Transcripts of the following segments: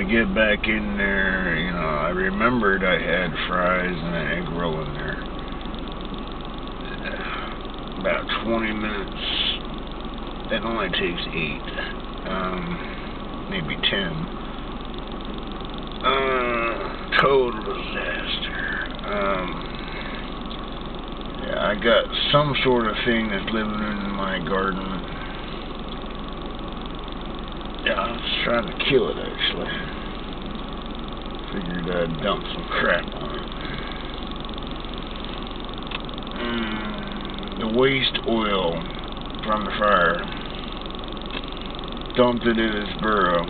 I get back in there, I remembered I had fries and an egg roll in there. About 20 minutes. That only takes 8. Maybe 10. Total disaster. Yeah, I got some sort of thing that's living in my garden. Yeah, I was trying to kill it, actually. Figured I'd dump some crap on it. The waste oil from the fire. Dumped it in its burrow.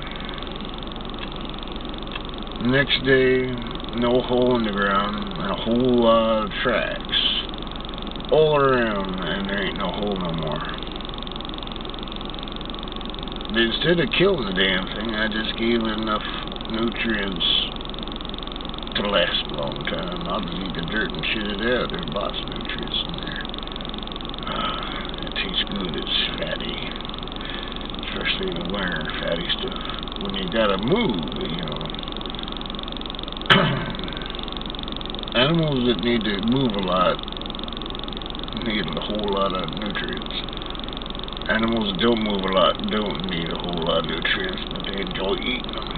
Next day, no hole in the ground, a whole lot of tracks all around, and there ain't no hole no more. But instead of killing the damn thing, I just gave it enough nutrients to last a long time. I'll just eat the dirt and shit it out. There's lots of nutrients in there. It tastes good. It's fatty. Especially in the winter, fatty stuff. When you gotta move, animals that need to move a lot need a whole lot of nutrients. Animals that don't move a lot don't need a whole lot of nutrients, but they enjoy eating them.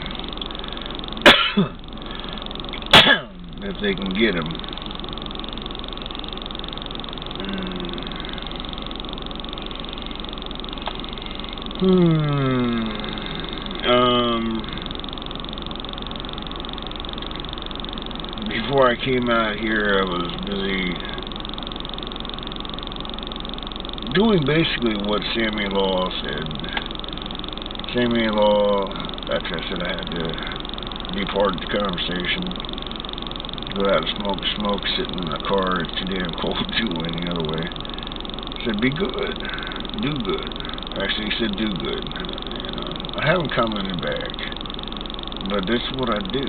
If they can get them. Before I came out here, I was busy doing basically what Sammy Law said. Sammy Law, after I said I had to depart the conversation, go out and smoke, sitting in the car, it's too damn cold to do any other way. He said, be good, do good. Actually, he said, do good. I haven't commented back, but this is what I do.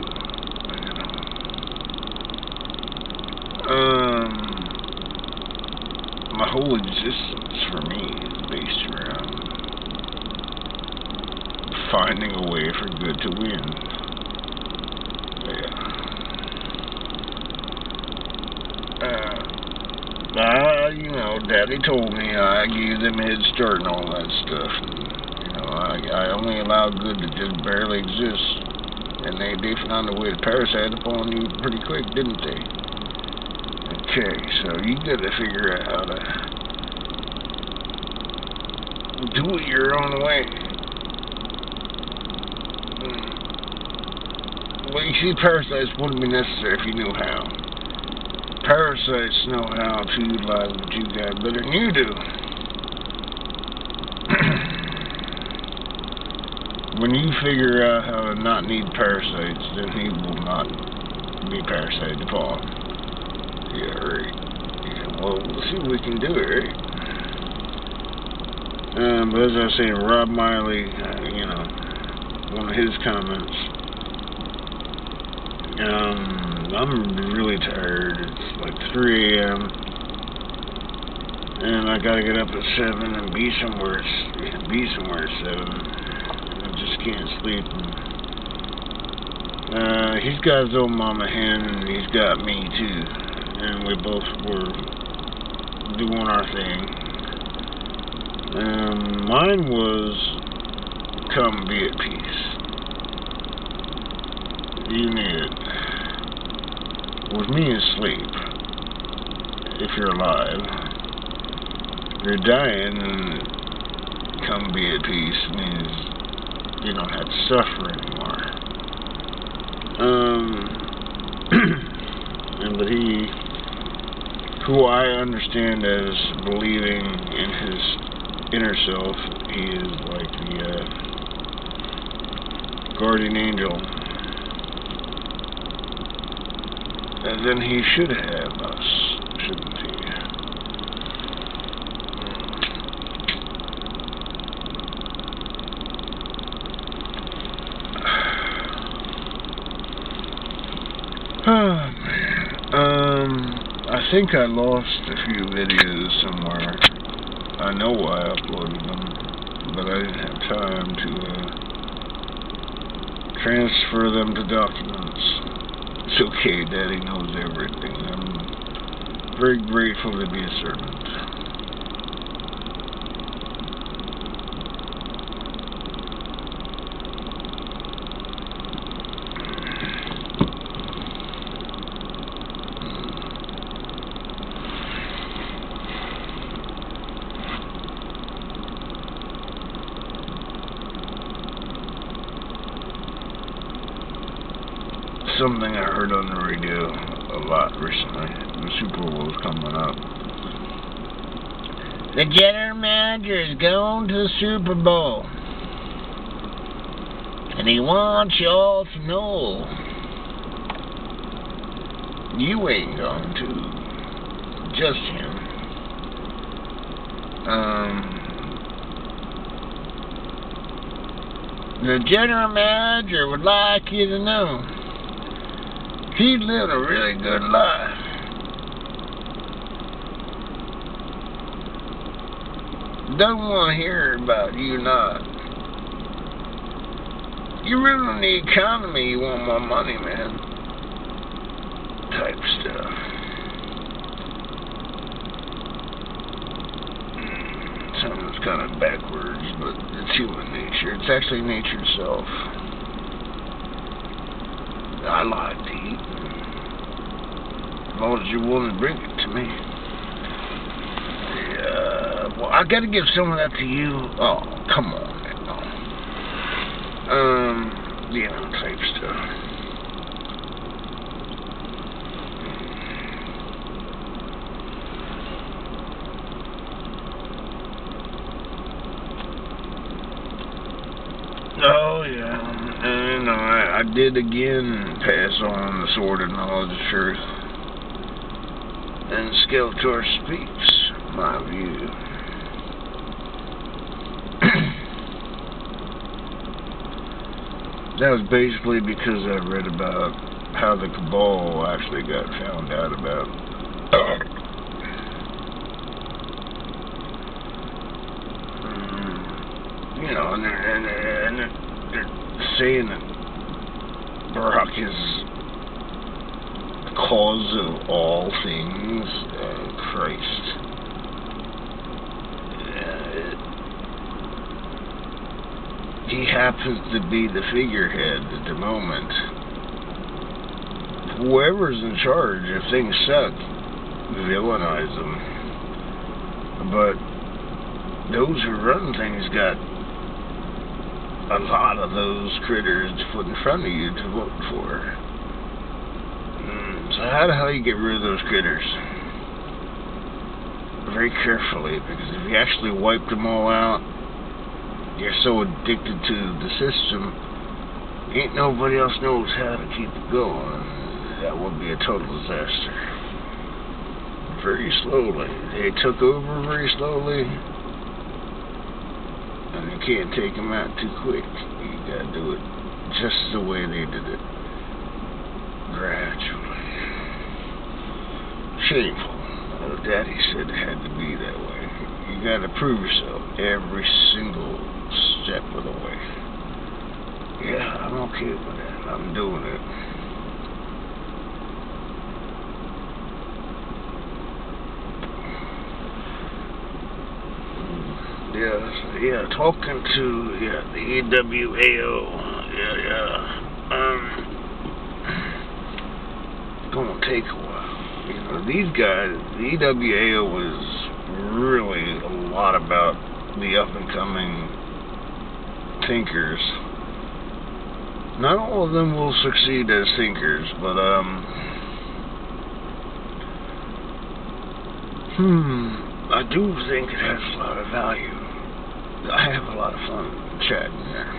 My whole existence for me is based around finding a way for good to win. Daddy told me I gave them a head start and all that stuff. And, I only allow good to just barely exist. And they found a way to parasite upon you pretty quick, didn't they? Okay, so you gotta figure out how to do it your own way. Well, you see, parasites wouldn't be necessary if you knew how. Parasites know how to utilize what you got better than you do. When you figure out how to not need parasites, then he will not be parasited upon. Yeah, right. Yeah, well, we'll see what we can do, right? But as I was saying, Rob Miley, one of his comments, I'm really tired. It's like 3 a.m. and I gotta get up at 7 and be somewhere at 7. And I just can't sleep. And, he's got his own mama hen, and he's got me too. And we both were doing our thing. Mine was, come be at peace. You need it. With me is sleep. If you're alive. If you're dying, and come be at peace means you don't have to suffer anymore. But he, who I understand as believing in his inner self, he is like the guardian angel. And then he should have us, shouldn't he? Oh, man. I think I lost a few videos somewhere. I know I uploaded them, but I didn't have time to transfer them to documents. It's okay, Daddy knows everything. I'm very grateful to be a servant. Something I heard on the radio a lot recently. The Super Bowl's coming up. The general manager is going to the Super Bowl. And he wants you all to know you ain't going to. Just him. The general manager would like you to know he lived a really good life. Don't want to hear about you not. You ruin the economy, you want more money, man. Type stuff. Sounds kind of backwards, but it's human nature. It's actually nature itself. I like to eat. As long as you're willing to bring it to me. Yeah, well, I gotta give some of that to you. Oh, come on, man. You know, type stuff. Oh, yeah. And I did again pass on the sword of knowledge of truth. And Skeletor speaks my view. That was basically because I read about how the Cabal actually got found out about. You know, and they're saying that Brock is the cause of all things. Christ. He happens to be the figurehead at the moment. Whoever's in charge, if things suck, villainize them. But those who run things got a lot of those critters to put in front of you to vote for. So how the hell you get rid of those critters? Very carefully, because if you actually wiped them all out, you're so addicted to the system, ain't nobody else knows how to keep it going. That would be a total disaster. Very slowly. They took over very slowly. And you can't take them out too quick. You gotta do it just the way they did it. Gradually. Shameful. Daddy said it had to be that way. You gotta prove yourself every single step of the way. Yeah, I'm okay with that. I'm doing it. Yeah, talking to the EWAO. It's gonna take a while. You know, these guys, the EWAO was really a lot about the up and coming thinkers. Not all of them will succeed as thinkers, but I do think it has a lot of value. I have a lot of fun chatting there.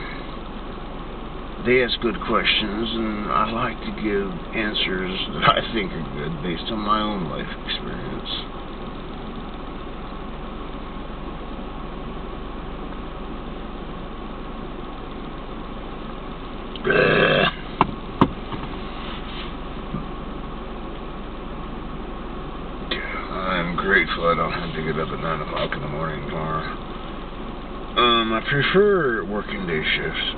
They ask good questions, and I like to give answers that I think are good based on my own life experience. I'm grateful I don't have to get up at 9 o'clock in the morning tomorrow. I prefer working day shifts.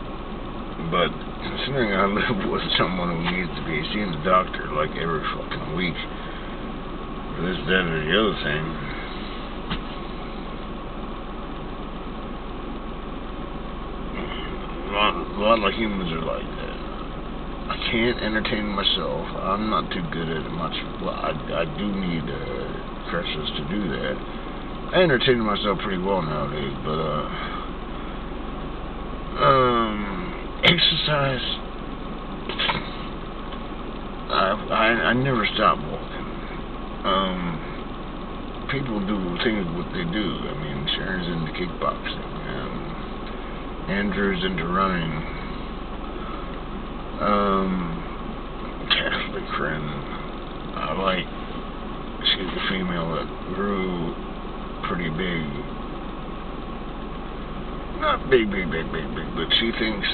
But considering I live with someone who needs to be seeing the doctor like every fucking week, this, that, or the other thing, a lot of humans are like that. I can't entertain myself. I'm not too good at it much. Well, I do need crutches to do that. I entertain myself pretty well nowadays, but exercise. I never stop walking. People do things what they do. I mean, Sharon's into kickboxing. Andrew's into running. Catholic friend. She's a female that grew pretty big. Not big, but she thinks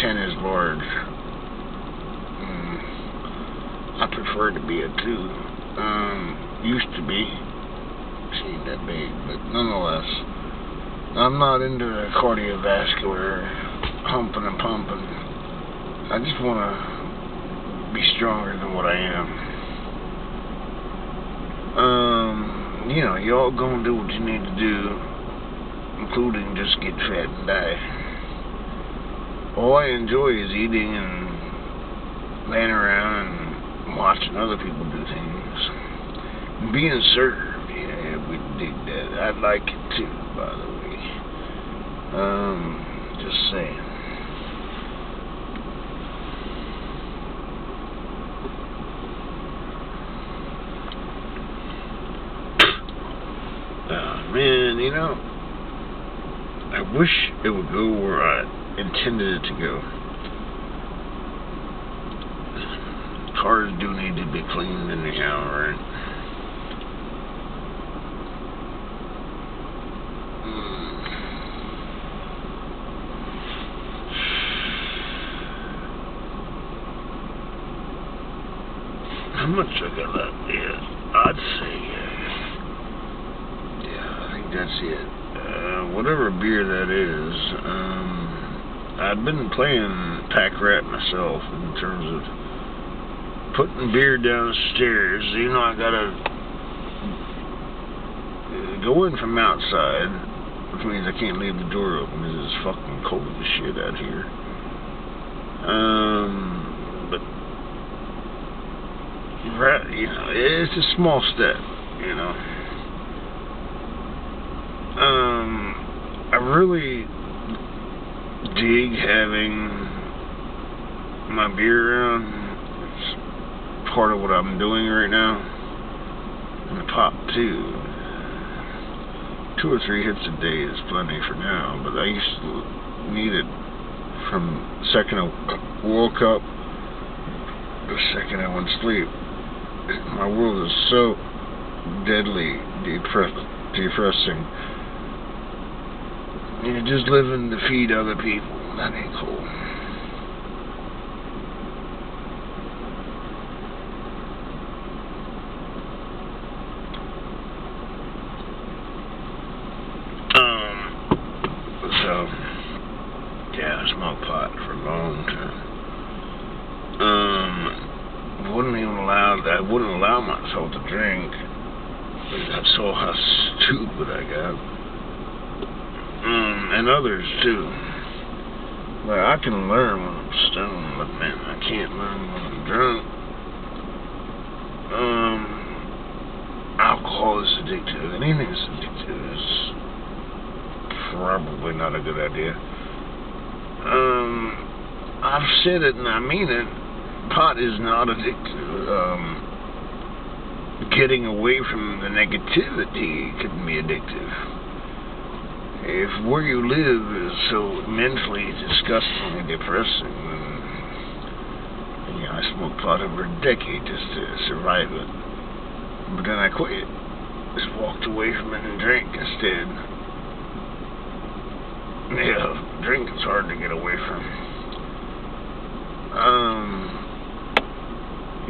10 is large. I prefer to be a 2. Used to be. She ain't that big, but nonetheless, I'm not into the cardiovascular humping and pumping. I just want to be stronger than what I am. Y'all gonna do what you need to do, including just get fat and die. All I enjoy is eating and laying around and watching other people do things. And being served, yeah, we dig that. I like it too, by the way. Just saying. Man, I wish it would go where I intended it to go. Cars do need to be cleaned anyhow, right? How much I got left? Yeah, I'd say, I think that's it. Whatever beer that is, I've been playing Pack Rat myself in terms of putting beer downstairs. I gotta go in from outside, which means I can't leave the door open because it's fucking cold as shit out here. But it's a small step, I really dig having my beer around. It's part of what I'm doing right now. And the pop too. 2 or 3 hits a day is plenty for now, but I used to need it from the second I woke up, the second I went to sleep. My world is so deadly depressing. You're just living to feed other people. That ain't cool. I smoked pot for a long time. I wouldn't allow myself to drink. I saw how stupid I got. And others too. Like, I can learn when I'm stoned, but man, I can't learn when I'm drunk. Alcohol is addictive. Anything that's addictive is probably not a good idea. I've said it and I mean it. Pot is not addictive. Getting away from the negativity can be addictive. If where you live is so mentally disgustingly depressing, then I smoked pot over a decade just to survive it. But then I quit. Just walked away from it and drank instead. Yeah, drinking's hard to get away from.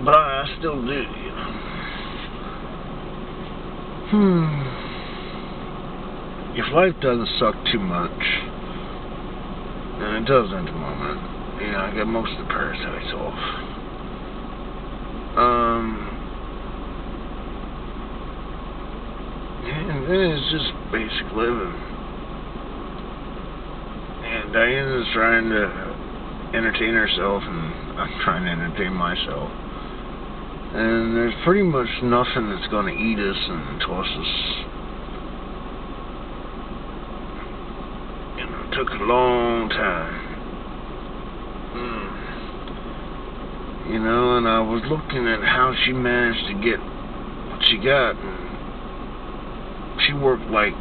But I still do, If life doesn't suck too much, it does at the moment. You know, I got most of the parasites off. And then it's just basic living. And Diana's trying to entertain herself, and I'm trying to entertain myself. And there's pretty much nothing that's going to eat us and toss us. You know, it took a long time. You know, and I was looking at how she managed to get what she got, and she worked like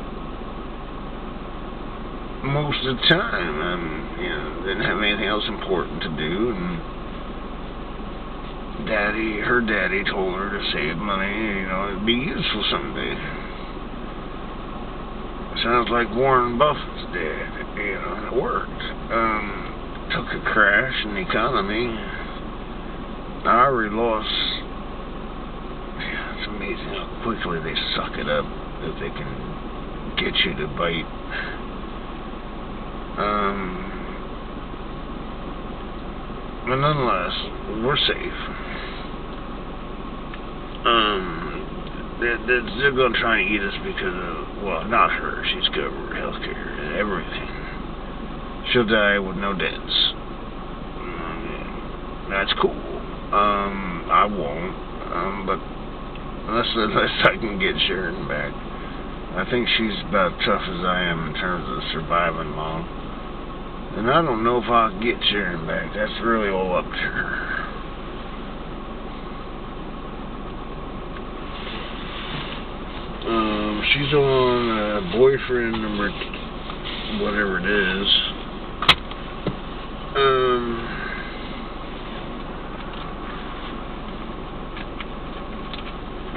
most of the time, and you know, didn't have anything else important to do, and her daddy told her to save money, you know, it'd be useful someday. Sounds like Warren Buffett's dad, you know, and it worked. Took a crash in the economy. I already lost. Yeah, it's amazing how quickly they suck it up if they can get you to bite. But nonetheless, we're safe. They're going to try and eat us because of, well, not her. She's covered health care and everything. She'll die with no debts. That's cool. I won't. But unless I can get Sharon back. I think she's about as tough as I am in terms of surviving long. And I don't know if I'll get Sharon back. That's really all up to her. She's on boyfriend number whatever it is.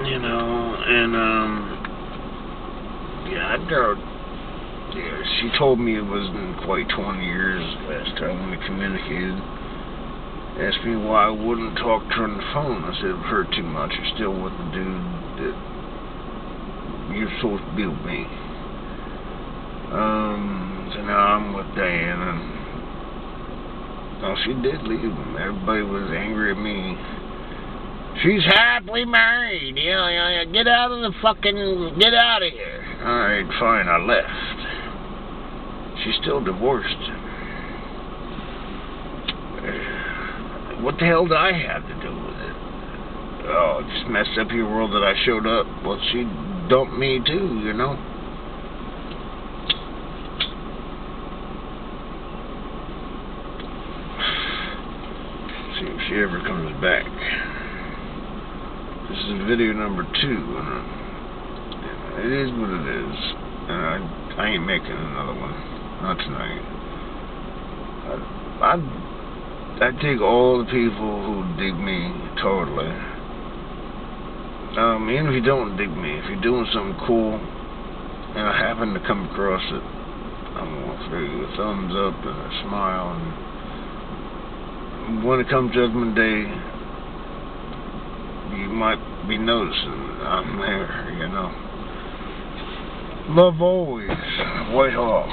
You know, and yeah, I doubt. Yeah, she told me it wasn't quite 20 years last time we communicated. Asked me why I wouldn't talk to her on the phone. I said it hurt too much. You're still with the dude that you're supposed to be with me. So now I'm with Diana. Oh, she did leave him. Everybody was angry at me. She's happily married. Yeah, get out of here. Alright, fine, I left. She's still divorced. What the hell did I have to do with it? Oh, it just messed up your world that I showed up. Well, she dumped me too, you know. See if she ever comes back. This is video number 2. It is what it is. And I ain't making another one. Not tonight. I dig all the people who dig me totally. Even if you don't dig me, if you're doing something cool and I happen to come across it, I'm going to throw you a thumbs up and a smile. And when it comes Judgment Day, you might be noticing I'm there, you know. Love always, White Hawk.